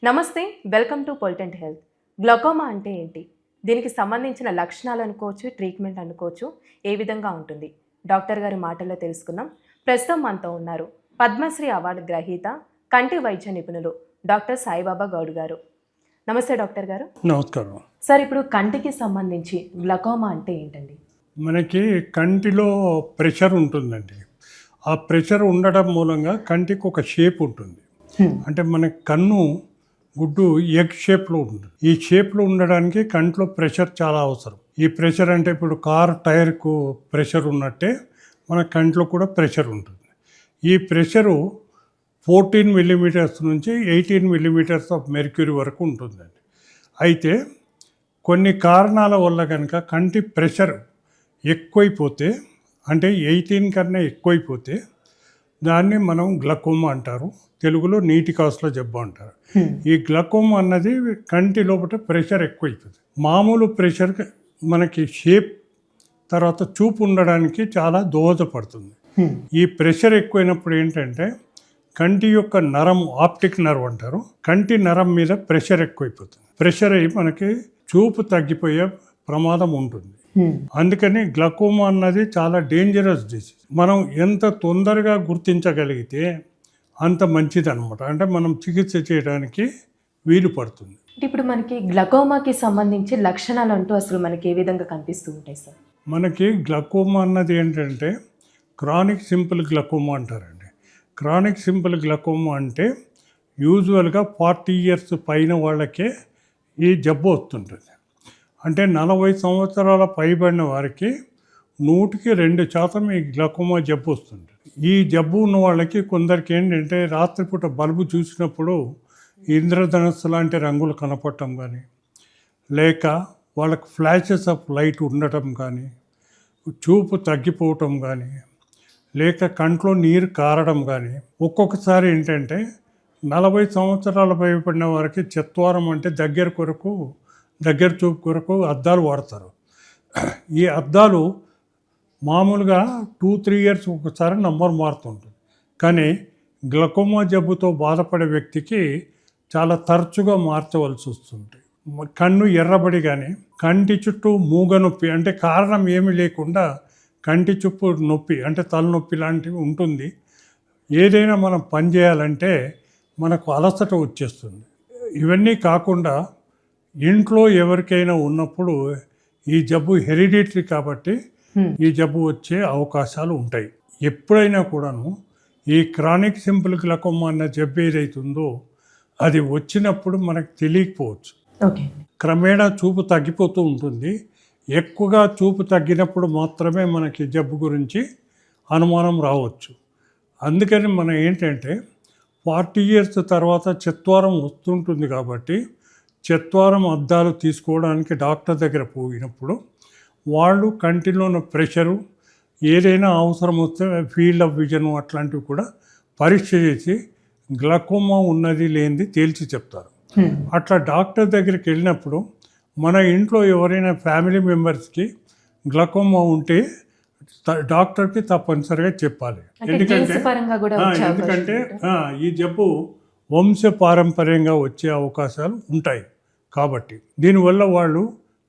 నమస్తే, welcome to పొలిటెంట్ health. Glaucoma అంటే ఏంటి? దీనికి సంబంధించిన లక్షణాలు అనుకోవచ్చు, ట్రీట్మెంట్ అనుకోవచ్చు, ఏ విధంగా ఉంటుంది? డాక్టర్ గారి మాటల్లో తెలుసుకుందాం. ప్రస్తుతం మనతో ఉన్నారు పద్మశ్రీ అవార్డు గ్రహీత, కంటి వైద్య నిపుణులు డాక్టర్ సాయిబాబా గౌడ్ గారు. నమస్తే డాక్టర్ గారు. నమస్కారం సార్, ఇప్పుడు కంటికి సంబంధించి గ్లకోమా అంటే ఏంటండి? మనకి కంటిలో ప్రెషర్ ఉంటుందండి. ఆ ప్రెషర్ ఉండడం మూలంగా కంటికి ఒక షేప్ ఉంటుంది. అంటే మన కన్ను గుడ్డు ఎగ్ షేప్లో ఉంటుంది. ఈ షేప్లో ఉండడానికి కంట్లో ప్రెషర్ చాలా అవసరం. ఈ ప్రెషర్ అంటే ఇప్పుడు కార్ టైర్కు ప్రెషర్ ఉన్నట్టే మన కంట్లో కూడా ప్రెషర్ ఉంటుంది. ఈ ప్రెషరు 14 మిల్లీమీటర్స్ నుంచి 18 మిల్లీమీటర్స్ ఆఫ్ మెర్క్యూరీ వరకు ఉంటుందండి. అయితే కొన్ని కారణాల వల్ల కనుక కంటి ప్రెషర్ ఎక్కువైపోతే, అంటే 18 కన్నా ఎక్కువైపోతే దాన్ని మనం గ్లకోమా అంటారు. తెలుగులో నీటి కాసుల జబ్బు అంటారు. ఈ గ్లకోమా అన్నది కంటి లోపల ప్రెషర్ ఎక్కువైపోతుంది. మామూలు ప్రెషర్ మనకి షేప్ తర్వాత చూపు ఉండడానికి చాలా దోహదపడుతుంది. ఈ ప్రెషర్ ఎక్కువైనప్పుడు ఏంటంటే కంటి యొక్క నరం, ఆప్టిక్ నర్వ్ అంటారు, కంటి నరం మీద ప్రెషర్ ఎక్కువైపోతుంది. ప్రెషర్ అయ్యి మనకి చూపు తగ్గిపోయే ప్రమాదం ఉంటుంది. అందుకని గ్లకోమా అన్నది చాలా డేంజరస్ డిసీజ్. మనం ఎంత తొందరగా గుర్తించగలిగితే అంత మంచిది అనమాట. అంటే మనం చికిత్స చేయడానికి వీలు పడుతుంది. ఇప్పుడు మనకి గ్లకోమాకి సంబంధించి లక్షణాలు అంటూ అసలు మనకి ఏ విధంగా కనిపిస్తూ ఉంటాయి సార్? మనకి గ్లకోమా అన్నది ఏంటంటే క్రానిక్ సింపుల్ గ్లకోమా అంటారండి. క్రానిక్ సింపుల్ గ్లకోమా అంటే యూజువల్గా 40 ఇయర్స్ పైన వాళ్ళకే ఈ జబ్బు వస్తుంటుంది. అంటే 40 సంవత్సరాల పైబడిన వారికి 100కి 2% ఈ గ్లకోమా జబ్బు వస్తుంది. ఈ జబ్బు ఉన్న వాళ్ళకి కొందరికి ఏంటంటే రాత్రిపూట బల్బు చూసినప్పుడు ఇంద్రధనస్సు లాంటి రంగులు కనపడటం కానీ, లేక వాళ్ళకి ఫ్లాషెస్ ఆఫ్ లైట్ ఉండటం కానీ, చూపు తగ్గిపోవటం కానీ, లేక కంట్లో నీరు కారడం కానీ, ఒక్కొక్కసారి ఏంటంటే 40 సంవత్సరాల పైబడిన వారికి చత్వారం అంటే దగ్గర చూపు కొరకు అద్దాలు వాడతారు. ఈ అద్దాలు మామూలుగా 2-3 ఇయర్స్ ఒకసారి నంబర్ మారుతుంటుంది. కానీ గ్లకోమా జబ్బుతో బాధపడే వ్యక్తికి చాలా తరచుగా మార్చవలసి వస్తుంది. కన్ను ఎర్రబడి కానీ, కంటి చుట్టూ మూగ నొప్పి, అంటే కారణం ఏమీ లేకుండా కంటి చుట్టూ నొప్పి, అంటే తలనొప్పి లాంటివి ఉంటుంది. ఏదైనా మనం పని చేయాలంటే మనకు అలసట వచ్చేస్తుంది. ఇవన్నీ కాకుండా ఇంట్లో ఎవరికైనా ఉన్నప్పుడు ఈ జబ్బు హెరిడిటరీ కాబట్టి ఈ జబ్బు వచ్చే అవకాశాలు ఉంటాయి. ఎప్పుడైనా కూడాను ఈ క్రానిక్ సింపుల్ గ్లకోమా అన్న జబ్బు ఏదైతుందో అది వచ్చినప్పుడు మనకు తెలియకపోవచ్చు. క్రమేణా చూపు తగ్గిపోతూ ఉంటుంది. ఎక్కువగా చూపు తగ్గినప్పుడు మాత్రమే మనకి జబ్బు గురించి అనుమానం రావచ్చు. అందుకని మనం ఏంటంటే 40 ఇయర్స్ తర్వాత చత్వారం వస్తుంటుంది కాబట్టి చత్వారం అద్దాలు తీసుకోవడానికి డాక్టర్ దగ్గర పోయినప్పుడు వాళ్ళు కంటిలో ఉన్న ప్రెషరు, ఏదైనా అవసరం వస్తే ఫీల్డ్ ఆఫ్ విజన్ అట్లాంటివి కూడా పరీక్ష చేసి గ్లకోమా ఉన్నది లేనిది తేల్చి చెప్తారు. అట్లా డాక్టర్ దగ్గరికి వెళ్ళినప్పుడు మన ఇంట్లో ఎవరైనా ఫ్యామిలీ మెంబర్స్కి గ్లకోమా ఉంటే డాక్టర్కి తప్పనిసరిగా చెప్పాలి. ఎందుకంటే ఈ జబ్బు వంశపారంపర్యంగా వచ్చే అవకాశాలు ఉంటాయి. కాబట్టి దీనివల్ల వాళ్ళు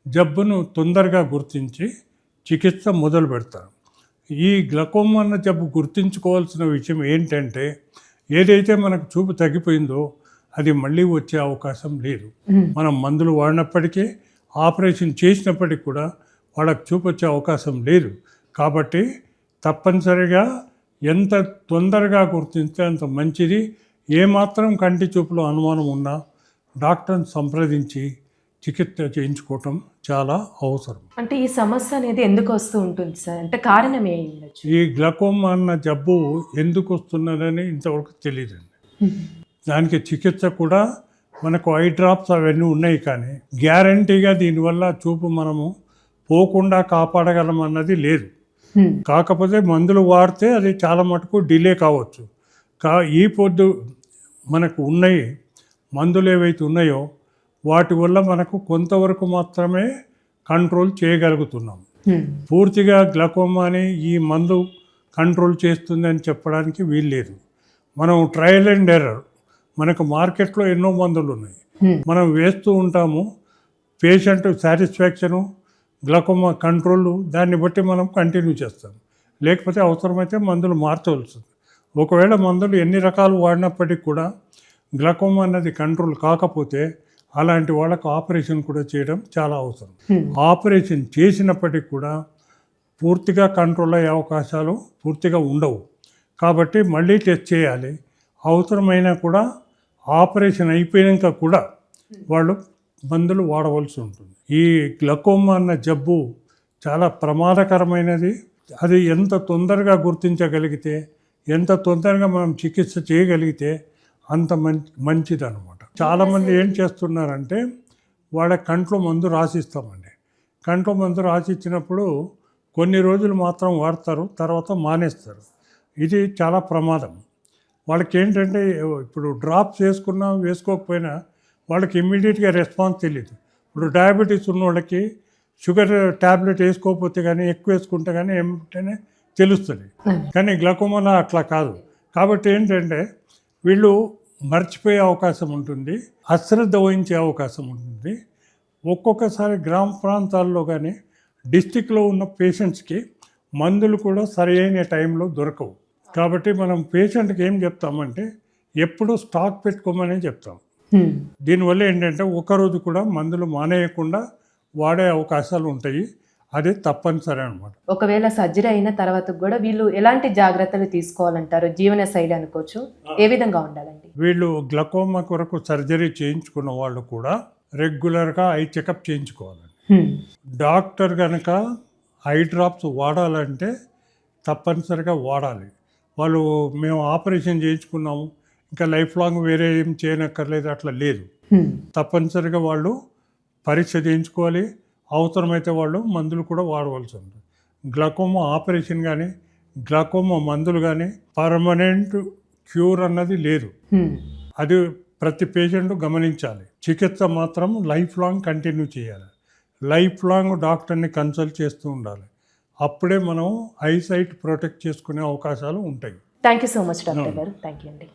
జబ్బును తొందరగా గుర్తించి చికిత్స మొదలు పెడతారు. ఈ గ్లకోమా అన్న జబ్బు గుర్తించుకోవాల్సిన విషయం ఏంటంటే ఏదైతే మనకు చూపు తగ్గిపోయిందో అది మళ్ళీ వచ్చే అవకాశం లేదు. మనం మందులు వాడినప్పటికీ, ఆపరేషన్ చేసినప్పటికీ కూడా వాళ్ళకి చూపు వచ్చే అవకాశం లేదు. కాబట్టి తప్పనిసరిగా ఎంత తొందరగా గుర్తిస్తే అంత మంచిది. ఏమాత్రం కంటి చూపులో అనుమానం ఉన్నా డాక్టర్ని సంప్రదించి చికిత్స చేయించుకోవటం చాలా అవసరం. అంటే ఈ సమస్య అనేది ఎందుకు వస్తూ ఉంటుంది సార్? అంటే కారణం ఏంటి? ఈ గ్లకోమా అన్న జబ్బు ఎందుకు వస్తున్నదని ఇంతవరకు తెలియదండి. దానికి చికిత్స కూడా మనకు ఐ డ్రాప్స్ అవన్నీ ఉన్నాయి, కానీ గ్యారంటీగా దీనివల్ల చూపు మనము పోకుండా కాపాడగలం అన్నది లేదు. కాకపోతే మందులు వాడితే అది చాలా మటుకు డిలే కావచ్చు. ఈ పొద్దు మనకు ఉన్నాయి మందులు ఏవైతే ఉన్నాయో వాటి వల్ల మనకు కొంతవరకు మాత్రమే కంట్రోల్ చేయగలుగుతున్నాం. పూర్తిగా గ్లకోమాని ఈ మందు కంట్రోల్ చేస్తుందని చెప్పడానికి వీల్లేదు. మనం ట్రయల్ అండ్ ఎర్రర్ మనకు మార్కెట్లో ఎన్నో మందులు ఉన్నాయి, హ్మ్. మనం వేస్తూ ఉంటాము. పేషెంట్ సాటిస్ఫాక్షను, గ్లకోమా కంట్రోల్, దాన్ని బట్టి మనం కంటిన్యూ చేస్తాం. లేకపోతే అవసరమైతే మందులు మార్చవలసింది. ఒకవేళ మందులు ఎన్ని రకాలు వాడినప్పటికీ కూడా గ్లకోమా అన్నది కంట్రోల్ కాకపోతే అలాంటి వాళ్ళకు ఆపరేషన్ కూడా చేయడం చాలా అవసరం. ఆపరేషన్ చేసినప్పటికీ కూడా పూర్తిగా కంట్రోల్ అయ్యే అవకాశాలు పూర్తిగా ఉండవు. కాబట్టి మళ్ళీ టెస్ట్ చేయాలి. అవసరమైనా కూడా ఆపరేషన్ అయిపోయాక కూడా వాళ్ళు మందులు వాడవలసి ఉంటుంది. ఈ గ్లకోమా అన్న జబ్బు చాలా ప్రమాదకరమైనది. అది ఎంత తొందరగా గుర్తించగలిగితే, ఎంత తొందరగా మనం చికిత్స చేయగలిగితే అంత మంచిదన్నమాట. చాలామంది ఏం చేస్తున్నారంటే వాళ్ళ కంట్లో మందు రాసిస్తామండి. కంట్లో మందు రాసిచ్చినప్పుడు కొన్ని రోజులు మాత్రం వాడతారు, తర్వాత మానేస్తారు. ఇది చాలా ప్రమాదం. వాళ్ళకి ఏంటంటే ఇప్పుడు డ్రాప్స్ వేసుకున్నా వేసుకోకపోయినా వాళ్ళకి ఇమ్మీడియట్గా రెస్పాన్స్ తెలియదు. ఇప్పుడు డయాబెటీస్ ఉన్న వాళ్ళకి షుగర్ ట్యాబ్లెట్ వేసుకోకపోతే కానీ ఎక్కువ వేసుకుంటే కానీ ఏమిటనే తెలుస్తుంది. కానీ గ్లకోమాలో అట్లా కాదు. కాబట్టి ఏంటంటే వీళ్ళు మర్చిపోయే అవకాశం ఉంటుంది, అశ్రద్ధ వహించే అవకాశం ఉంటుంది. ఒక్కొక్కసారి గ్రామ ప్రాంతాల్లో కానీ డిస్టిక్లో ఉన్న పేషెంట్స్కి మందులు కూడా సరైన టైంలో దొరకవు. కాబట్టి మనం పేషెంట్కి ఏం చెప్తామంటే ఎప్పుడు స్టాక్ పెట్టుకోమని చెప్తాం. దీనివల్ల ఏంటంటే ఒకరోజు కూడా మందులు మానేయకుండా వాడే అవకాశాలు ఉంటాయి. అది తప్పనిసరి అనమాట. ఒకవేళ సర్జరీ అయిన తర్వాత కూడా వీళ్ళు ఎలాంటి జాగ్రత్తలు తీసుకోవాలంటారు? జీవన శైలి అనుకోవచ్చు, ఏ విధంగా ఉండాలండి? వీళ్ళు గ్లకోమా కొరకు సర్జరీ చేయించుకున్న వాళ్ళు కూడా రెగ్యులర్గా ఐ చెకప్ చేయించుకోవాలండి. డాక్టర్ కనుక ఐ డ్రాప్స్ వాడాలంటే తప్పనిసరిగా వాడాలి. వాళ్ళు మేము ఆపరేషన్ చేయించుకున్నాము, ఇంకా లైఫ్ లాంగ్ వేరే ఏం చేయనక్కర్లేదు అట్లా లేదు. తప్పనిసరిగా వాళ్ళు పరీక్ష చేయించుకోవాలి. అవసరమైతే వాళ్ళు మందులు కూడా వాడవలసి ఉంటుంది. గ్లకోమా ఆపరేషన్ కానీ గ్లకోమా మందులు కానీ పర్మనెంట్ క్యూర్ అన్నది లేదు. అది ప్రతి పేషెంట్ గమనించాలి. చికిత్స మాత్రం లైఫ్ లాంగ్ కంటిన్యూ చేయాలి. లైఫ్ లాంగ్ డాక్టర్ని కన్సల్ట్ చేస్తూ ఉండాలి. అప్పుడే మనం ఐసైట్ ప్రొటెక్ట్ చేసుకునే అవకాశాలు ఉంటాయి. Thank you so much doctor గారు. థ్యాంక్ యూ అండి.